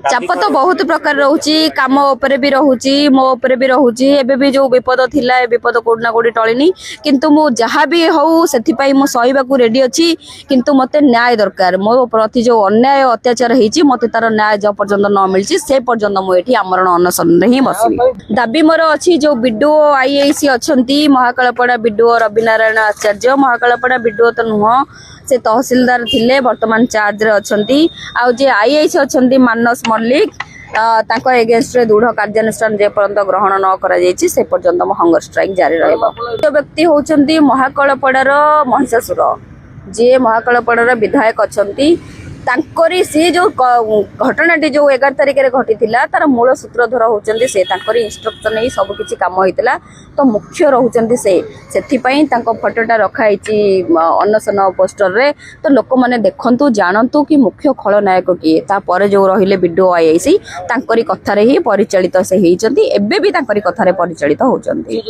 चाप तो बहुत प्रकार रोचे कम उपरे भी रोचे मो उपरे भी रोचे एबे भी जो विपद थिला ए विपद कोडना कोडी टळिनी किंतु मो जहा भी हो सेथि पई मो सहीबा को रेडी अछि किंतु मते न्याय दरकार मो प्रति जो अन्याय अत्याचार हेछि मते तार न्याय जो पर्यंत न मिलछि से पर्यंत मो एठी आमरण अनशन रे ही बसिबी दाबी मोर अछि जो बीडीओ आईआईसी अछंती महाकालपड़ा बीडीओ रविनारायण आचार्य महाकालपड़ा बीडीओ तो नुह से तहसीलदार थिले वर्तमान चार्ज रे अछंती आ जे आईआईसी अछंती मानस मल्लिक तांको एगेंस्ट रे दृढ़ कार्यानुष्ठान जे पर्यंत ग्रहण न करा जायछि से पर्यंत हंगर स्ट्राइक जारी रहबो। जो व्यक्ति होचंती महाकालपड़ार महिषासुर जे महाकालपड़ार विधायक अछंती तांकरी से जो घटनाटी जो 11 तारिख रे घटी थिला तार मूल सूत्रधर होचंती से तांकरी इंस्ट्रक्शन ही सब किछि काम होइतला तो मुख्य रहउचंती से सेथि पई तांको फोटोटा रखाइछि अनशन पोस्टर रे तो लोक माने देखंतु जानंतु कि मुख्य खलनायक किए ता परे जो रहिले वीडियो आईआईसी तांकरी कथा रे ही परिचालित से हेइचंती एबे भी तांकरी कथा रे परिचालित होचंती।